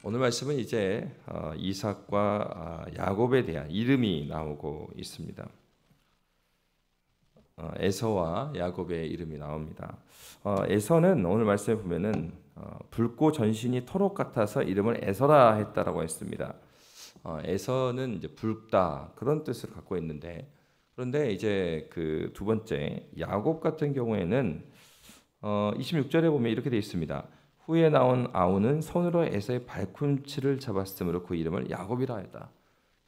오늘 말씀은 이제 이삭과 야곱에 대한 이름이 나오고 있습니다. 에서와 야곱의 이름이 나옵니다. 에서는 오늘 말씀에 보면은 붉고 전신이 토록 같아서 이름을 에서라 했다라고 했습니다. 에서는 이제 붉다 그런 뜻을 갖고 있는데, 그런데 이제 그 두 번째 야곱 같은 경우에는 26절에 보면 이렇게 되어 있습니다. 후에 나온 아우는 손으로 에서의 발꿈치를 잡았으므로 그 이름을 야곱이라 했다.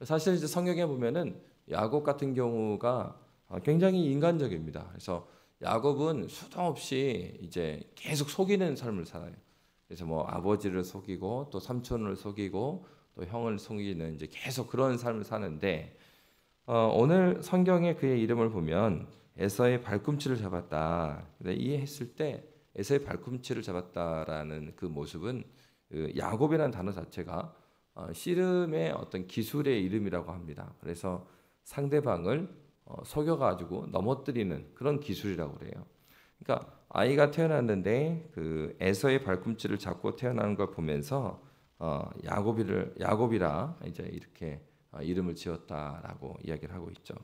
사실 이제 성경에 보면은 야곱 같은 경우가 굉장히 인간적입니다. 그래서 야곱은 수도 없이 이제 계속 속이는 삶을 살아요. 그래서 뭐 아버지를 속이고 또 삼촌을 속이고 또 형을 속이는 이제 계속 그런 삶을 사는데, 오늘 성경에 그의 이름을 보면 에서의 발꿈치를 잡았다. 이해했을 때 에서의 발꿈치를 잡았다라는 그 모습은 그 야곱이라는 단어 자체가 씨름의 어떤 기술의 이름이라고 합니다. 그래서 상대방을 속여가지고 넘어뜨리는 그런 기술이라고 그래요. 그러니까 아이가 태어났는데 그 에서의 발꿈치를 잡고 태어나는 걸 보면서 야곱이라 이제 이렇게 이름을 지었다라고 이야기를 하고 있죠.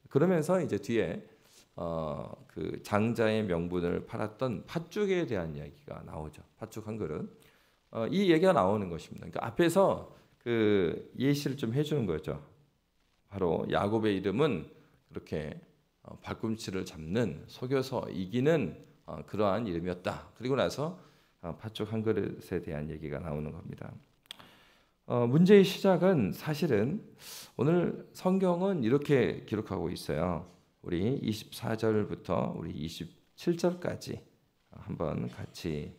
그러면서 이제 뒤에 그 장자의 명분을 팔았던 팥죽에 대한 이야기가 나오죠. 팥죽 한 그릇. 이 얘기가 나오는 것입니다. 그러니까 앞에서 그 예시를 좀 해주는 거죠. 바로 야곱의 이름은 그렇게 발꿈치를 잡는, 속여서 이기는 그러한 이름이었다. 그리고 나서 팥죽 한 그릇에 대한 얘기가 나오는 겁니다. 문제의 시작은 사실은 오늘 성경은 이렇게 기록하고 있어요. 우리 24절부터 우리 27절까지 한번 같이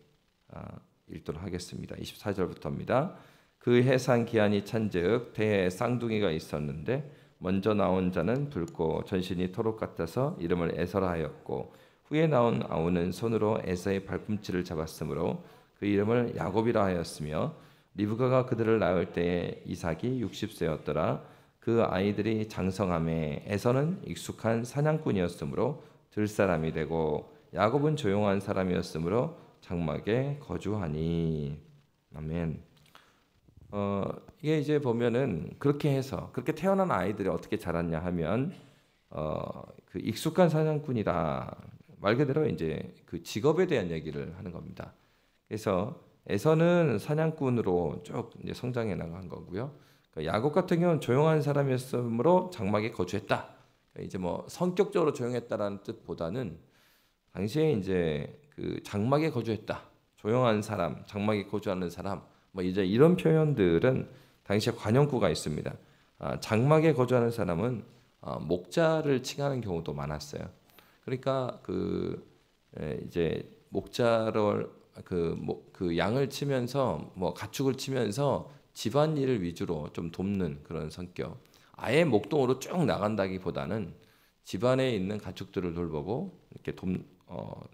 읽도록 하겠습니다. 24절부터입니다. 그 해산 기한이 찬즉 대에 쌍둥이가 있었는데 먼저 나온 자는 붉고 전신이 토록 같아서 이름을 에서라 하였고, 후에 나온 아우는 손으로 에서의 발꿈치를 잡았으므로 그 이름을 야곱이라 하였으며, 리브가가 그들을 낳을 때에 이삭이 60세였더라. 그 아이들이 장성함에 에서는 익숙한 사냥꾼이었으므로 들사람이 되고, 야곱은 조용한 사람이었으므로 장막에 거주하니. 아멘. 이게 이제 보면은 그렇게 해서 그렇게 태어난 아이들이 어떻게 자랐냐 하면 그 익숙한 사냥꾼이다, 말 그대로 이제 그 직업에 대한 얘기를 하는 겁니다. 그래서 에서는 사냥꾼으로 쭉 이제 성장해 나간 거고요. 그러니까 야곱 같은 경우는 조용한 사람이었으므로 장막에 거주했다. 그러니까 이제 뭐 성격적으로 조용했다라는 뜻보다는 당시에 이제 그 장막에 거주했다, 조용한 사람, 장막에 거주하는 사람, 뭐 이제 이런 표현들은 당시에 관용구가 있습니다. 장막에 거주하는 사람은 목자를 칭하는 경우도 많았어요. 그러니까 그 이제 목자를 그 양을 치면서 뭐 가축을 치면서 집안일을 위주로 좀 돕는 그런 성격. 아예 목동으로 쭉 나간다기보다는 집안에 있는 가축들을 돌보고 이렇게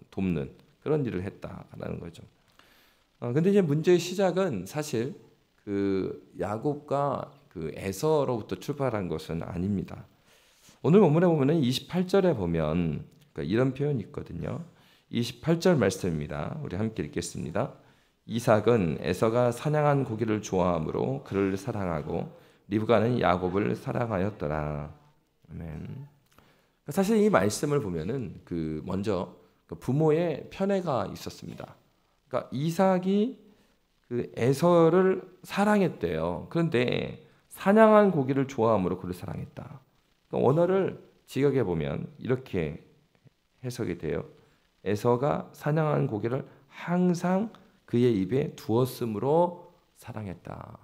돕는 그런 일을 했다라는 거죠. 근데 이제 문제의 시작은 사실 그 야곱과 그 에서로부터 출발한 것은 아닙니다. 오늘 본문에 보면은 28절에 보면 그러니까 이런 표현이 있거든요. 28절 말씀입니다. 우리 함께 읽겠습니다. 이삭은 에서가 사냥한 고기를 좋아하므로 그를 사랑하고 리브가는 야곱을 사랑하였더라. 아멘. 사실 이 말씀을 보면은 그 먼저 부모의 편애가 있었습니다. 그러니까 이삭이 그 에서를 사랑했대요. 그런데 사냥한 고기를 좋아함으로 그를 사랑했다. 그러니까 원어를 직역해 보면 이렇게 해석이 돼요. 에서가 사냥한 고기를 항상 그의 입에 두었으므로 사랑했다.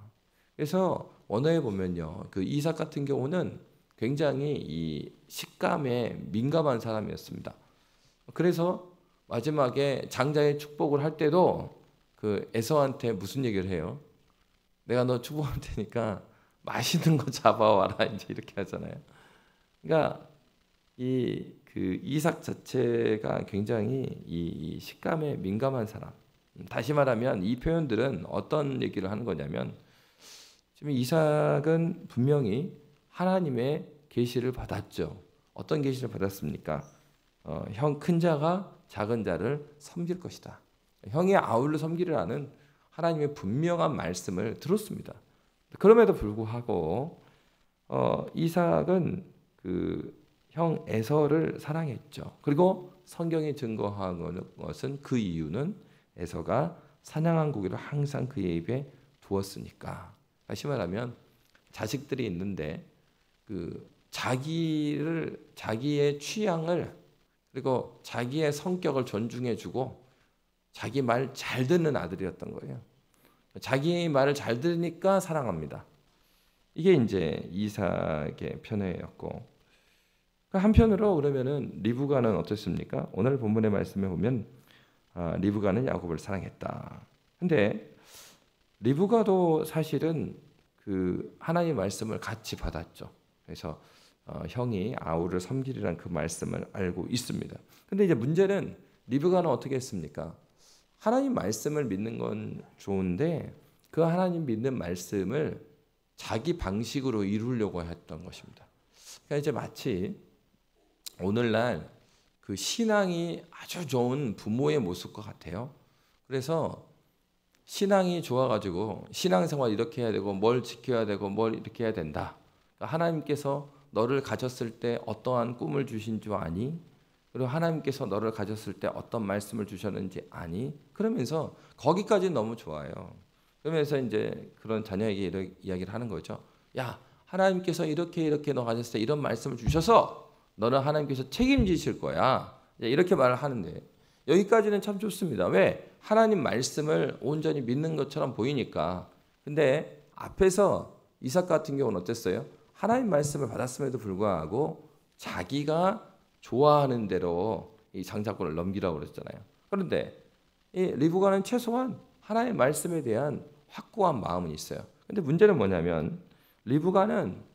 그래서 원어에 보면요, 그 이삭 같은 경우는 굉장히 이 식감에 민감한 사람이었습니다. 그래서 마지막에 장자의 축복을 할 때도 그 에서한테 무슨 얘기를 해요? 내가 너 축복할 테니까 맛있는 거 잡아와라, 이제 이렇게 하잖아요. 그러니까 이 그 이삭 자체가 굉장히 이 식감에 민감한 사람. 다시 말하면 이 표현들은 어떤 얘기를 하는 거냐면, 지금 이삭은 분명히 하나님의 계시를 받았죠. 어떤 계시를 받았습니까? 형 큰 자가 작은 자를 섬길 것이다. 형이 아울러 섬기를 하는 하나님의 분명한 말씀을 들었습니다. 그럼에도 불구하고 이삭은 그 형 에서를 사랑했죠. 그리고 성경이 증거하는 것은 그 이유는 에서가 사냥한 고기를 항상 그의 입에 두었으니까. 다시 말하면 자식들이 있는데 그 자기의 취향을 그리고 자기의 성격을 존중해주고 자기 말 잘 듣는 아들이었던 거예요. 자기의 말을 잘 들으니까 사랑합니다. 이게 이제 이삭의 편애였고, 한편으로 그러면은 리브가는 어떻습니까? 오늘 본문의 말씀에 보면 리브가는 야곱을 사랑했다. 근데 리브가도 사실은 그 하나님의 말씀을 같이 받았죠. 그래서 형이 아우를 섬기리라는 그 말씀을 알고 있습니다. 근데 이제 문제는 리브가는 어떻게 했습니까? 하나님 말씀을 믿는 건 좋은데 그 하나님 믿는 말씀을 자기 방식으로 이루려고 했던 것입니다. 그러니까 이제 마치 오늘날 그 신앙이 아주 좋은 부모의 모습과 같아요. 그래서 신앙이 좋아가지고 신앙생활 이렇게 해야 되고 뭘 지켜야 되고 뭘 이렇게 해야 된다. 그러니까 하나님께서 너를 가졌을 때 어떠한 꿈을 주신 줄 아니? 그리고 하나님께서 너를 가졌을 때 어떤 말씀을 주셨는지 아니? 그러면서 거기까지는 너무 좋아요. 그러면서 이제 그런 자녀에게 이런 이야기를 하는 거죠. 야, 하나님께서 이렇게 너 가졌을 때 이런 말씀을 주셔서 너는 하나님께서 책임지실 거야. 이렇게 말을 하는데 여기까지는 참 좋습니다. 왜? 하나님 말씀을 온전히 믿는 것처럼 보이니까. 근데 앞에서 이삭 같은 경우는 어땠어요? 하나님 말씀을 받았음에도 불구하고 자기가 좋아하는 대로 이 장자권을 넘기라고 그랬잖아요. 그런데 이 리브가는 최소한 하나님의 말씀에 대한 확고한 마음은 있어요. 근데 문제는 뭐냐면 리브가는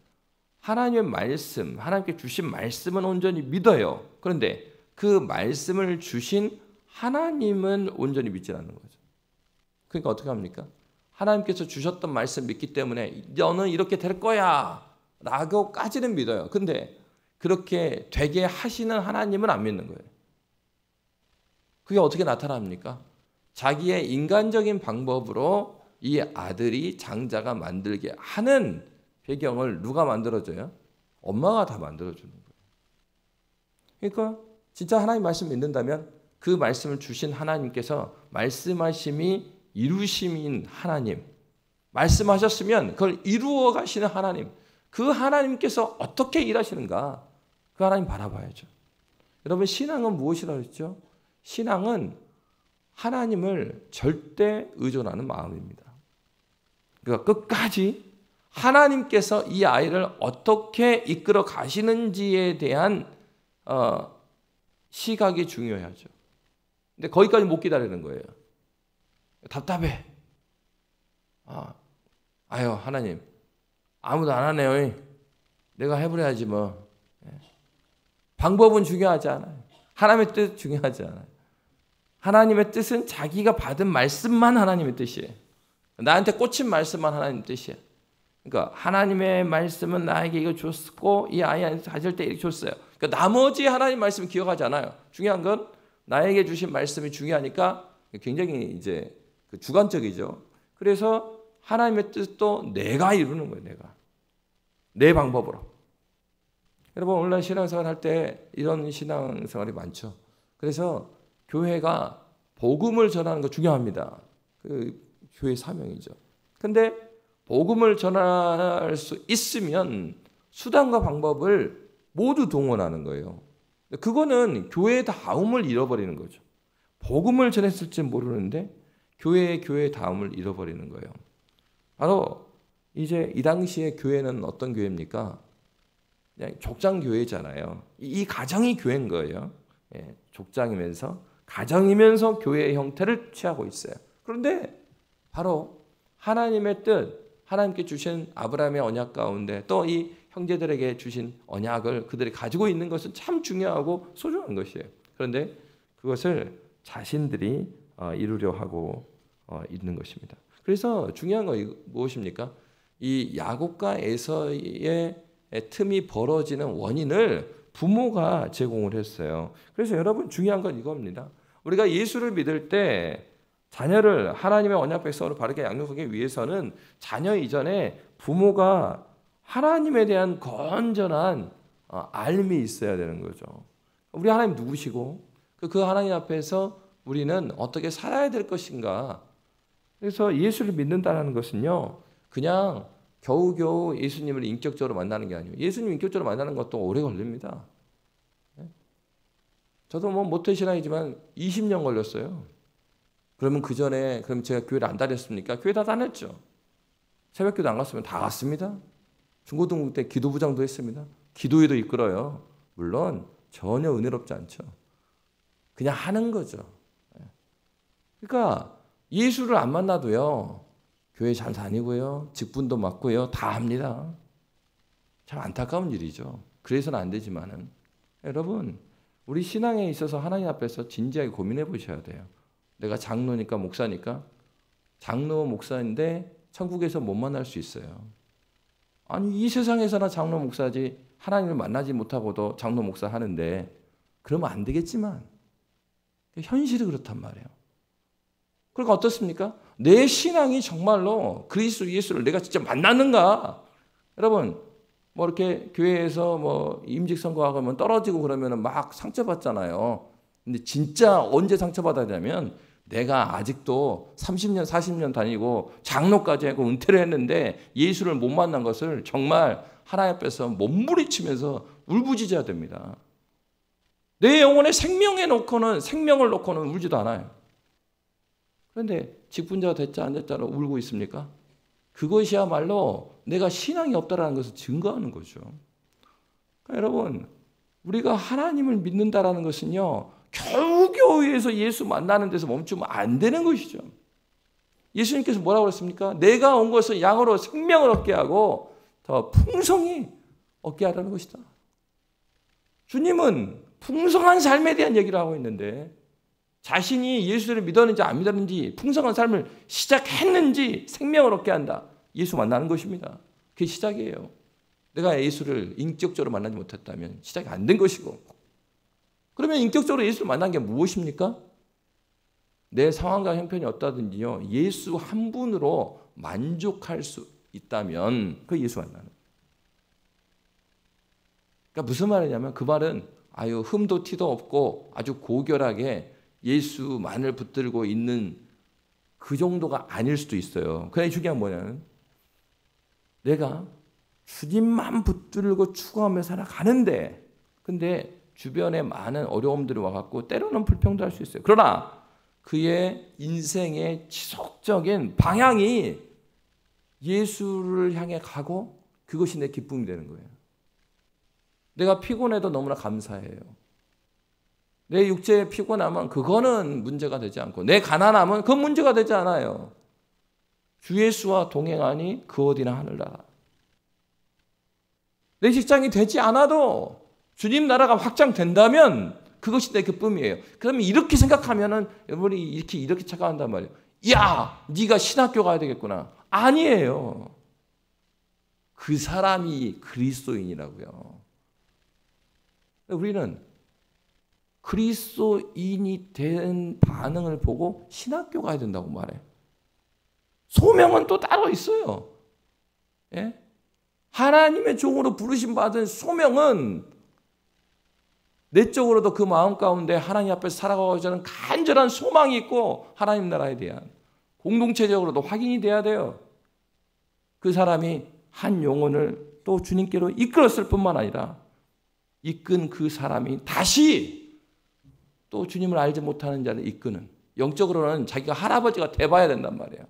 하나님의 말씀, 하나님께 주신 말씀은 온전히 믿어요. 그런데 그 말씀을 주신 하나님은 온전히 믿지 않는 거죠. 그러니까 어떻게 합니까? 하나님께서 주셨던 말씀 믿기 때문에 너는 이렇게 될 거야 라고까지는 믿어요. 근데 그렇게 되게 하시는 하나님은 안 믿는 거예요. 그게 어떻게 나타납니까? 자기의 인간적인 방법으로 이 아들이 장자가 만들게 하는 배경을 누가 만들어줘요? 엄마가 다 만들어주는 거예요. 그러니까 진짜 하나님 말씀 믿는다면 그 말씀을 주신 하나님께서 말씀하심이 이루심인 하나님, 말씀하셨으면 그걸 이루어 가시는 하나님, 그 하나님께서 어떻게 일하시는가 그 하나님 바라봐야죠. 여러분 신앙은 무엇이라고 했죠? 신앙은 하나님을 절대 의존하는 마음입니다. 그러니까 끝까지 하나님께서 이 아이를 어떻게 이끌어 가시는지에 대한 시각이 중요하죠. 근데 거기까지 못 기다리는 거예요. 답답해. 아유 하나님 아무도 안 하네요. 내가 해버려야지 뭐. 방법은 중요하지 않아요. 하나님의 뜻 중요하지 않아요. 하나님의 뜻은 자기가 받은 말씀만 하나님의 뜻이에요. 나한테 꽂힌 말씀만 하나님의 뜻이에요. 그러니까 하나님의 말씀은 나에게 이거 줬고 이 아이한테 가질 때 이렇게 줬어요. 그러니까 나머지 하나님 말씀 기억하지 않아요. 중요한 건 나에게 주신 말씀이 중요하니까 굉장히 이제 주관적이죠. 그래서 하나님의 뜻도 내가 이루는 거예요. 내가 내 방법으로. 여러분 오늘날 신앙생활 할 때 이런 신앙생활이 많죠. 그래서 교회가 복음을 전하는 거 중요합니다. 그 교회 사명이죠. 근데 복음을 전할 수 있으면 수단과 방법을 모두 동원하는 거예요. 그거는 교회의 다움을 잃어버리는 거죠. 복음을 전했을지 모르는데 교회의 다움을 잃어버리는 거예요. 바로 이제 이 당시에 교회는 어떤 교회입니까? 그냥 족장 교회잖아요. 이 가정이 교회인 거예요. 족장이면서 가정이면서 교회의 형태를 취하고 있어요. 그런데 바로 하나님의 뜻, 하나님께 주신 아브라함의 언약 가운데 또 이 형제들에게 주신 언약을 그들이 가지고 있는 것은 참 중요하고 소중한 것이에요. 그런데 그것을 자신들이 이루려 하고 있는 것입니다. 그래서 중요한 건 무엇입니까? 이 야곱과 에서의 틈이 벌어지는 원인을 부모가 제공을 했어요. 그래서 여러분 중요한 건 이겁니다. 우리가 예수를 믿을 때 자녀를 하나님의 언약 백성으로 바르게 양육하기 위해서는 자녀 이전에 부모가 하나님에 대한 건전한 알미 있어야 되는 거죠. 우리 하나님 누구시고 그 하나님 앞에서 우리는 어떻게 살아야 될 것인가. 그래서 예수를 믿는다는 것은요, 그냥 겨우겨우 예수님을 인격적으로 만나는 게 아니에요. 예수님 인격적으로 만나는 것도 오래 걸립니다. 저도 뭐 모태신앙이지만 20년 걸렸어요. 그러면 그 전에 그럼 제가 교회를 안 다녔습니까? 교회 다 다녔죠. 새벽기도 안 갔으면 다 갔습니다. 중고등부 때 기도부장도 했습니다. 기도회도 이끌어요. 물론 전혀 은혜롭지 않죠. 그냥 하는 거죠. 그러니까 예수를 안 만나도요, 교회 잘 다니고요, 직분도 맡고요, 다 합니다. 참 안타까운 일이죠. 그래서는 안 되지만은 여러분, 우리 신앙에 있어서 하나님 앞에서 진지하게 고민해 보셔야 돼요. 내가 장로니까 목사니까 장로 목사인데 천국에서 못 만날 수 있어요. 아니 이 세상에서나 장로 목사지 하나님을 만나지 못하고도 장로 목사 하는데 그러면 안 되겠지만 현실이 그렇단 말이에요. 그러니까 어떻습니까? 내 신앙이 정말로 그리스도 예수를 내가 진짜 만났는가? 여러분 뭐 이렇게 교회에서 뭐 임직 선거하면 떨어지고 그러면 막 상처받잖아요. 근데 진짜 언제 상처받아야 되냐면 내가 아직도 30년, 40년 다니고 장로까지 하고 은퇴를 했는데 예수를 못 만난 것을 정말 하나님 앞에서 몸부리치면서 울부짖어야 됩니다. 내 영혼의 생명을 놓고는 울지도 않아요. 그런데 직분자가 됐자 안 됐자로 울고 있습니까? 그것이야말로 내가 신앙이 없다라는 것을 증거하는 거죠. 그러니까 여러분, 우리가 하나님을 믿는다라는 것은요, 겨우겨우에서 예수 만나는 데서 멈추면 안 되는 것이죠. 예수님께서 뭐라고 그랬습니까? 내가 온 것은 양으로 생명을 얻게 하고 더 풍성히 얻게 하라는 것이다. 주님은 풍성한 삶에 대한 얘기를 하고 있는데 자신이 예수를 믿었는지 안 믿었는지 풍성한 삶을 시작했는지 생명을 얻게 한다. 예수 만나는 것입니다. 그게 시작이에요. 내가 예수를 인격적으로 만나지 못했다면 시작이 안 된 것이고, 그러면 인격적으로 예수를 만난 게 무엇입니까? 내 상황과 형편이 어떠든지요, 예수 한 분으로 만족할 수 있다면 그 예수 만나는. 그러니까 무슨 말이냐면 그 말은 아유 흠도 티도 없고 아주 고결하게 예수만을 붙들고 있는 그 정도가 아닐 수도 있어요. 그러나 중요한 뭐냐면 내가 주님만 붙들고 추구하며 살아가는데 근데 주변에 많은 어려움들이 와갖고 때로는 불평도 할 수 있어요. 그러나 그의 인생의 지속적인 방향이 예수를 향해 가고 그것이 내 기쁨이 되는 거예요. 내가 피곤해도 너무나 감사해요. 내 육체에 피곤하면 그거는 문제가 되지 않고 내 가난하면 그건 문제가 되지 않아요. 주 예수와 동행하니 그 어디나 하늘나라. 내 직장이 되지 않아도 주님 나라가 확장된다면 그것이 내 기쁨이에요. 그러면 이렇게 생각하면은 여러분이 이렇게 착각한단 말이에요. 야, 네가 신학교 가야 되겠구나. 아니에요. 그 사람이 그리스도인이라고요. 우리는 그리스도인이 된 반응을 보고 신학교 가야 된다고 말해요. 소명은 또 따로 있어요. 예? 하나님의 종으로 부르심 받은 소명은 내적으로도 그 마음 가운데 하나님 앞에서 살아가고자 하는 간절한 소망이 있고 하나님 나라에 대한 공동체적으로도 확인이 돼야 돼요. 그 사람이 한 영혼을 또 주님께로 이끌었을 뿐만 아니라 이끈 그 사람이 다시 또 주님을 알지 못하는 자를 이끄는, 영적으로는 자기가 할아버지가 돼봐야 된단 말이에요.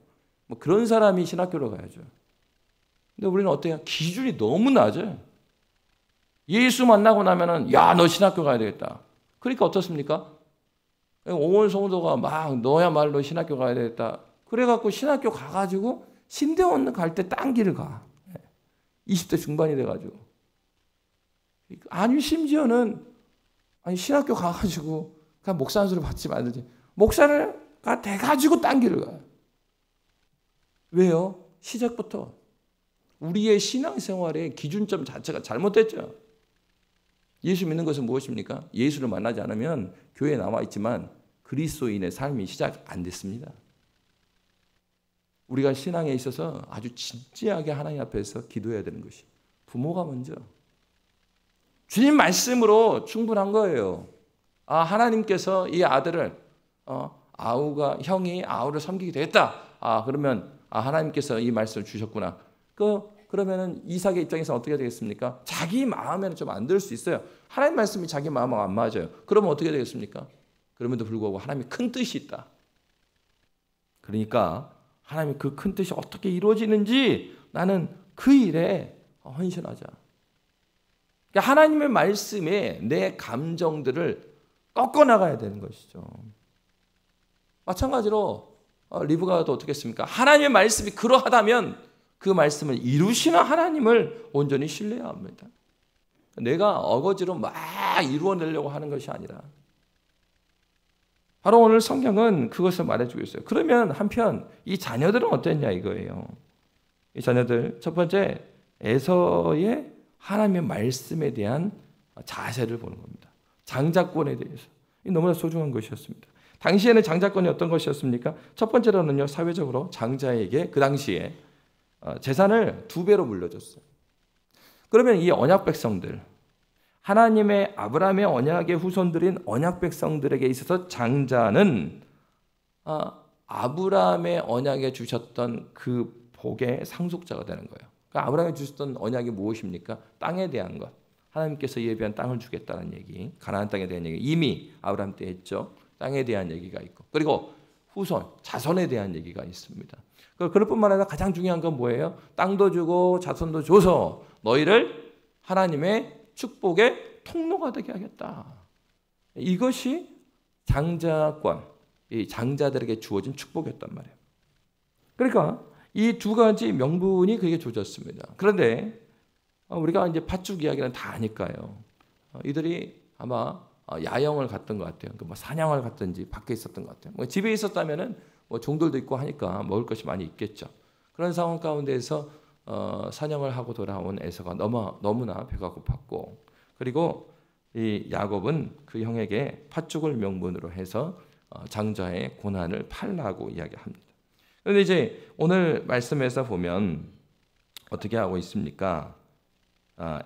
뭐 그런 사람이 신학교로 가야죠. 근데 우리는 어때요? 기준이 너무 낮아요. 예수 만나고 나면은 야, 너 신학교 가야 되겠다. 그러니까 어떻습니까? 온 성도가 막 너야말로 신학교 가야 되겠다. 그래갖고 신학교 가가지고 신대원 갈 때 딴 길을 가. 20대 중반이 돼가지고. 아니 심지어는 신학교 가가지고 그냥 목사 한 소리 받지 말든지 목사가 돼가지고 딴 길을 가요. 왜요? 시작부터 우리의 신앙생활의 기준점 자체가 잘못됐죠. 예수 믿는 것은 무엇입니까? 예수를 만나지 않으면 교회에 남아있지만 그리스도인의 삶이 시작 안 됐습니다. 우리가 신앙에 있어서 아주 진지하게 하나님 앞에서 기도해야 되는 것이 부모가 먼저. 주님 말씀으로 충분한 거예요. 하나님께서 이 아들을 형이 아우를 섬기게 되겠다. 그러면 하나님께서 이 말씀을 주셨구나. 그러면은 이삭의 입장에서 어떻게 되겠습니까? 자기 마음에는 좀 안 들 수 있어요. 하나님 말씀이 자기 마음하고 안 맞아요. 그러면 어떻게 되겠습니까? 그럼에도 불구하고 하나님의 큰 뜻이 있다. 그러니까 하나님의 그 큰 뜻이 어떻게 이루어지는지 나는 그 일에 헌신하자. 그러니까 하나님의 말씀에 내 감정들을 꺾어 나가야 되는 것이죠. 마찬가지로 리브가도 어떻게 했습니까? 하나님의 말씀이 그러하다면 그 말씀을 이루시는 하나님을 온전히 신뢰해야 합니다. 내가 어거지로 막 이루어내려고 하는 것이 아니라 바로 오늘 성경은 그것을 말해주고 있어요. 그러면 한편 이 자녀들은 어땠냐 이거예요. 이 자녀들 첫 번째 에서의 하나님의 말씀에 대한 자세를 보는 겁니다. 장자권에 대해서 너무나 소중한 것이었습니다. 당시에는 장자권이 어떤 것이었습니까? 첫 번째로는요, 사회적으로 장자에게 그 당시에 재산을 2배로 물려줬어요. 그러면 이 언약 백성들, 하나님의 아브라함의 언약의 후손들인 언약 백성들에게 있어서 장자는 아브라함의 언약에 주셨던 그 복의 상속자가 되는 거예요. 그러니까 아브라함이 주셨던 언약이 무엇입니까? 땅에 대한 것. 하나님께서 예비한 땅을 주겠다는 얘기, 가나안 땅에 대한 얘기 이미 아브라함 때 했죠. 땅에 대한 얘기가 있고, 그리고 후손, 자손에 대한 얘기가 있습니다. 그럴 뿐만 아니라 가장 중요한 건 뭐예요? 땅도 주고 자손도 줘서 너희를 하나님의 축복의 통로가 되게 하겠다. 이것이 장자권, 이 장자들에게 주어진 축복이었단 말이에요. 그러니까 이 2가지 명분이 그게 주어졌습니다. 그런데 우리가 이제 팥죽 이야기는 다 아니까요. 이들이 아마 야영을 갔던 것 같아요. 사냥을 갔든지 밖에 있었던 것 같아요. 집에 있었다면은 종들도 있고 하니까 먹을 것이 많이 있겠죠. 그런 상황 가운데에서 사냥을 하고 돌아온 에서가 너무나 배가 고팠고, 그리고 이 야곱은 그 형에게 팥죽을 명분으로 해서 장자의 고난을 팔라고 이야기합니다. 그런데 이제 오늘 말씀에서 보면 어떻게 하고 있습니까?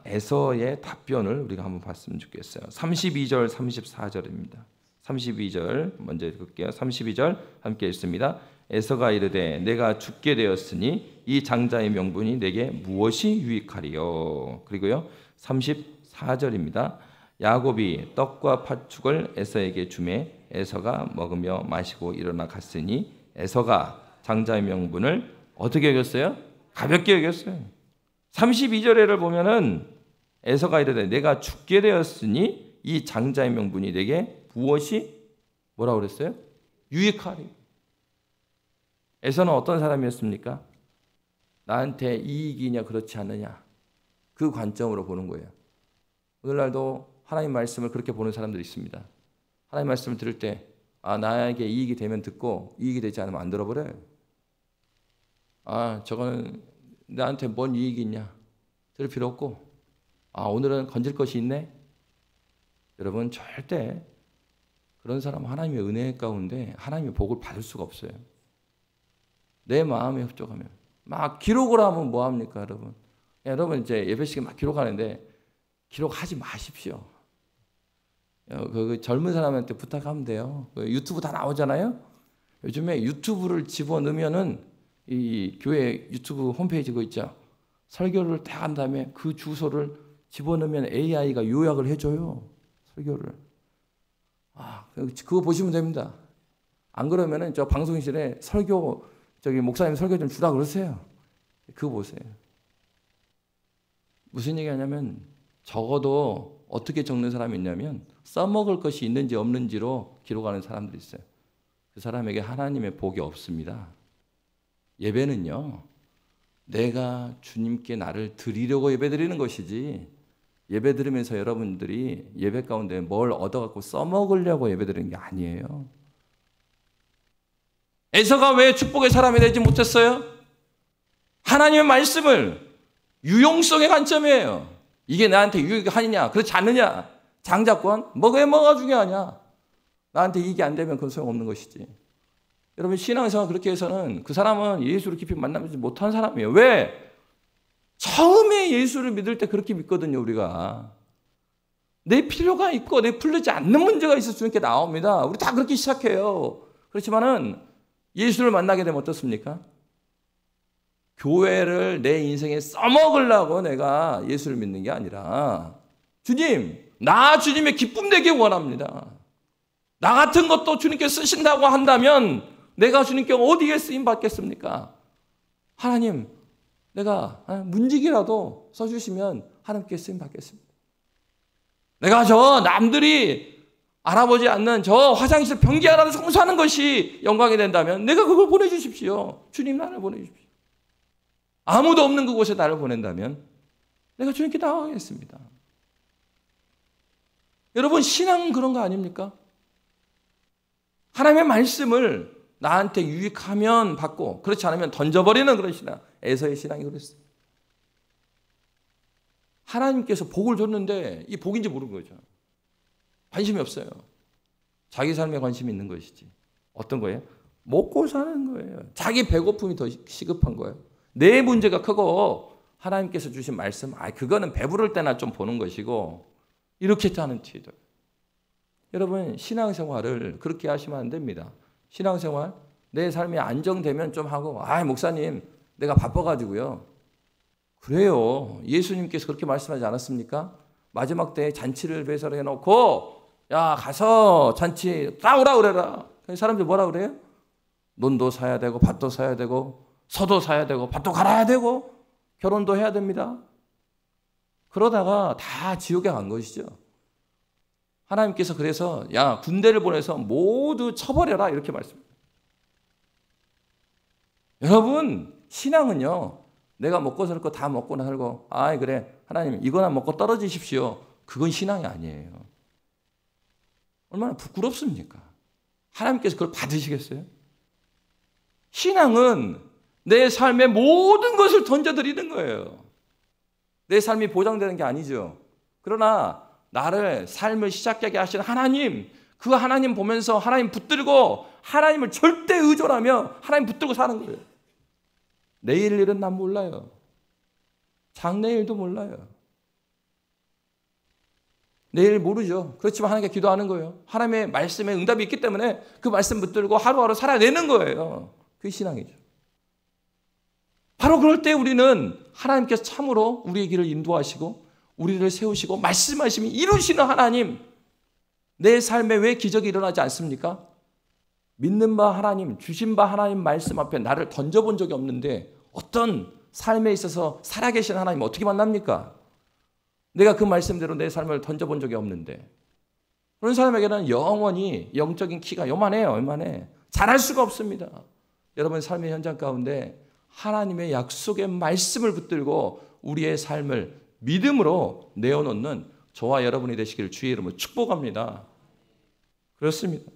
에서의 답변을 우리가 한번 봤으면 좋겠어요. 32절, 34절입니다. 32절 먼저 읽을게요. 32절 함께 읽습니다. 에서가 이르되 내가 죽게 되었으니 이 장자의 명분이 내게 무엇이 유익하리요? 그리고요 34절입니다. 야곱이 떡과 팥죽을 에서에게 주매 에서가 먹으며 마시고 일어나 갔으니 에서가 장자의 명분을 어떻게 여겼어요? 가볍게 여겼어요. 32절에를 보면은 에서가 이르되 내가 죽게 되었으니 이 장자의 명분이 내게 무엇이 뭐라고 그랬어요? 유익하리. 에서는 어떤 사람이었습니까? 나한테 이익이냐 그렇지 않느냐 그 관점으로 보는 거예요. 오늘날도 하나님 말씀을 그렇게 보는 사람들이 있습니다. 하나님 말씀을 들을 때 나에게 이익이 되면 듣고 이익이 되지 않으면 안 들어버려요. 저거는 나한테 뭔 이익이 있냐 들을 필요 없고 오늘은 건질 것이 있네. 여러분 절대 그런 사람 하나님의 은혜 가운데 하나님의 복을 받을 수가 없어요. 내 마음에 흡족하면 막 기록을 하면 뭐합니까 여러분? 여러분 이제 예배식에 막 기록하는데 기록하지 마십시오. 그 젊은 사람한테 부탁하면 돼요. 유튜브 다 나오잖아요. 요즘에 유튜브를 집어넣으면은 이 교회 유튜브 홈페이지 그거 있죠. 설교를 딱 한 다음에 그 주소를 집어넣으면 AI가 요약을 해줘요. 설교를. 그거 보시면 됩니다. 안 그러면은 저 방송실에 목사님 설교 좀 주라 그러세요. 그거 보세요. 무슨 얘기 하냐면 적어도 어떻게 적는 사람이 있냐면 써먹을 것이 있는지 없는지로 기록하는 사람들이 있어요. 그 사람에게 하나님의 복이 없습니다. 예배는요, 내가 주님께 나를 드리려고 예배 드리는 것이지 예배 드리면서 여러분들이 예배 가운데 뭘 얻어갖고 써먹으려고 예배 드리는 게 아니에요. 에서가 왜 축복의 사람이 되지 못했어요? 하나님의 말씀을 유용성의 관점이에요. 이게 나한테 유익하느냐 그렇지 않느냐 장자권 뭐가 중요하냐 나한테 이익이 안 되면 그건 소용없는 것이지. 여러분 신앙생활 그렇게 해서는 그 사람은 예수를 깊이 만나지 못한 사람이에요. 왜? 처음에 예수를 믿을 때 그렇게 믿거든요. 우리가 내 필요가 있고 내 풀리지 않는 문제가 있을 수 있게 나옵니다. 우리 다 그렇게 시작해요. 그렇지만은 예수를 만나게 되면 어떻습니까? 교회를 내 인생에 써먹으려고 내가 예수를 믿는 게 아니라 주님, 나 주님의 기쁨 되길 원합니다. 나 같은 것도 주님께 쓰신다고 한다면 내가 주님께 어디에 쓰임 받겠습니까? 하나님, 내가 문지기라도 써주시면 하나님께 쓰임 받겠습니다. 내가 저 남들이 알아보지 않는 저 화장실 변기 하나를 청소하는 것이 영광이 된다면 내가 그걸 보내주십시오. 주님 나를 보내주십시오. 아무도 없는 그곳에 나를 보낸다면 내가 주님께 나아가겠습니다. 여러분 신앙은 그런 거 아닙니까? 하나님의 말씀을 나한테 유익하면 받고 그렇지 않으면 던져버리는 그런 신앙. 에서의 신앙이 그랬어요. 하나님께서 복을 줬는데 이 복인지 모르는 거죠. 관심이 없어요. 자기 삶에 관심이 있는 것이지. 어떤 거예요? 먹고 사는 거예요. 자기 배고픔이 더 시급한 거예요. 내 문제가 크고 하나님께서 주신 말씀, 그거는 배부를 때나 좀 보는 것이고 이렇게 하는 티도. 여러분 신앙생활을 그렇게 하시면 안 됩니다. 신앙생활 내 삶이 안정되면 좀 하고 목사님 내가 바빠가지고요. 그래요. 예수님께서 그렇게 말씀하지 않았습니까? 마지막 때에 잔치를 배설해 놓고 야 가서 잔치 싸우라 그래라. 사람들이 뭐라 그래요? 논도 사야 되고 밭도 사야 되고 서도 사야 되고 밭도 갈아야 되고 결혼도 해야 됩니다. 그러다가 다 지옥에 간 것이죠. 하나님께서 그래서 야 군대를 보내서 모두 쳐버려라 이렇게 말씀합니다. 여러분 신앙은요. 내가 먹고 살 거 다 먹고 살고 그래 하나님 이거나 먹고 떨어지십시오. 그건 신앙이 아니에요. 얼마나 부끄럽습니까? 하나님께서 그걸 받으시겠어요? 신앙은 내 삶의 모든 것을 던져드리는 거예요. 내 삶이 보장되는 게 아니죠. 그러나 나를 삶을 시작하게 하신 하나님, 그 하나님 보면서 하나님 붙들고 하나님을 절대 의존하며 하나님 붙들고 사는 거예요. 내일 일은 난 몰라요. 장래일도 몰라요. 내일 모르죠. 그렇지만 하나님께 기도하는 거예요. 하나님의 말씀에 응답이 있기 때문에 그 말씀 붙들고 하루하루 살아내는 거예요. 그게 신앙이죠. 바로 그럴 때 우리는 하나님께서 참으로 우리의 길을 인도하시고 우리를 세우시고 말씀하시면 이루시는 하나님, 내 삶에 왜 기적이 일어나지 않습니까? 믿는 바 하나님, 주신 바 하나님 말씀 앞에 나를 던져본 적이 없는데 어떤 삶에 있어서 살아계신 하나님 어떻게 만납니까? 내가 그 말씀대로 내 삶을 던져본 적이 없는데 그런 사람에게는 영원히 영적인 키가 요만해. 잘할 수가 없습니다. 여러분 삶의 현장 가운데 하나님의 약속의 말씀을 붙들고 우리의 삶을 믿음으로 내어놓는 저와 여러분이 되시기를 주의 이름으로 축복합니다. 그렇습니다.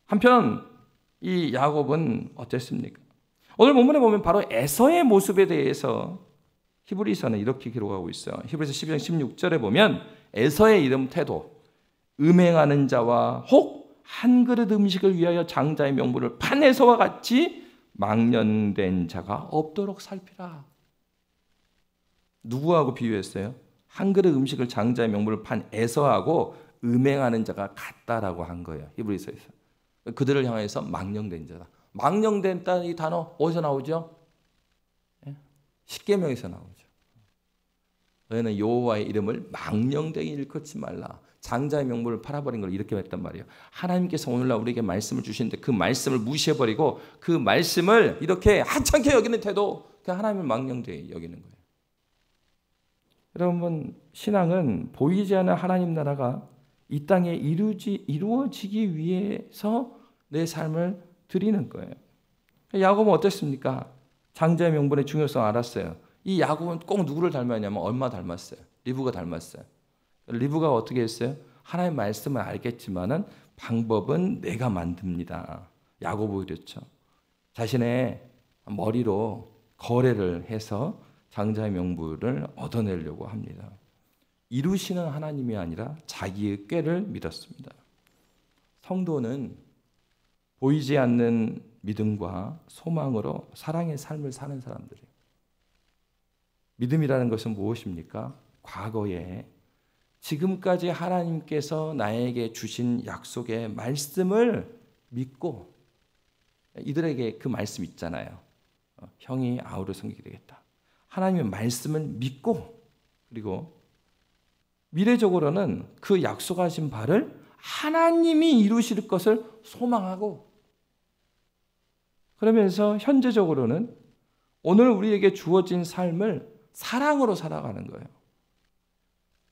한편 이 야곱은 어땠습니까? 오늘 본문에 보면 바로 에서의 모습에 대해서 히브리서는 이렇게 기록하고 있어요. 히브리서 12장 16절에 보면 에서의 이름 태도, 음행하는 자와 혹 한 그릇 음식을 위하여 장자의 명분을 판 에서와 같이 망령된 자가 없도록 살피라. 누구하고 비유했어요? 한 그릇 음식을 장자의 명분을 판 에서하고 음행하는 자가 같다라고 한 거예요. 히브리서에서. 그들을 향해서 망령된 자다. 망령된 이 단어 어디서 나오죠? 십계명에서 나오죠. 너희는 여호와의 이름을 망령되게 일컫지 말라. 장자의 명분을 팔아버린 걸 이렇게 했단 말이에요. 하나님께서 오늘날 우리에게 말씀을 주시는데 그 말씀을 무시해버리고 그 말씀을 이렇게 하찮게 여기는 태도, 그 하나님을 망령되게 여기는 거예요. 여러분 신앙은 보이지 않는 하나님 나라가 이 땅에 이루어지기 위해서 내 삶을 드리는 거예요. 야곱은 어땠습니까? 장자의 명분의 중요성을 알았어요. 이 야곱은 꼭 누구를 닮았냐면 엄마 닮았어요. 리브가 닮았어요. 리브가 어떻게 했어요? 하나님의 말씀을 알겠지만은 방법은 내가 만듭니다. 야곱이 그랬죠. 자신의 머리로 거래를 해서 장자의 명분을 얻어내려고 합니다. 이루시는 하나님이 아니라 자기의 꾀를 믿었습니다. 성도는 보이지 않는 믿음과 소망으로 사랑의 삶을 사는 사람들이에요. 믿음이라는 것은 무엇입니까? 과거에 지금까지 하나님께서 나에게 주신 약속의 말씀을 믿고, 이들에게 그 말씀 있잖아요. 형이 아우를 섬기게 되겠다. 하나님의 말씀을 믿고, 그리고 미래적으로는 그 약속하신 바를 하나님이 이루실 것을 소망하고, 그러면서 현재적으로는 오늘 우리에게 주어진 삶을 사랑으로 살아가는 거예요.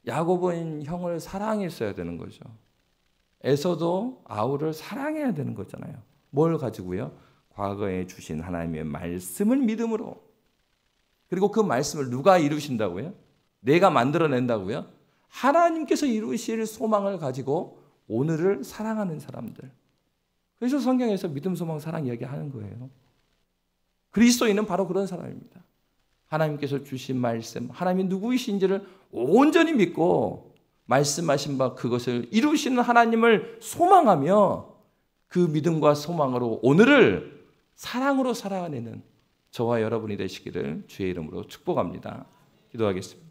야곱은 형을 사랑했어야 되는 거죠. 에서도 아우를 사랑해야 되는 거잖아요. 뭘 가지고요? 과거에 주신 하나님의 말씀을 믿음으로. 그리고 그 말씀을 누가 이루신다고요? 내가 만들어낸다고요? 하나님께서 이루실 소망을 가지고 오늘을 사랑하는 사람들. 그래서 성경에서 믿음, 소망, 사랑 이야기하는 거예요. 그리스도인은 바로 그런 사람입니다. 하나님께서 주신 말씀, 하나님이 누구이신지를 온전히 믿고 말씀하신 바 그것을 이루시는 하나님을 소망하며 그 믿음과 소망으로 오늘을 사랑으로 살아내는 저와 여러분이 되시기를 주의 이름으로 축복합니다. 기도하겠습니다.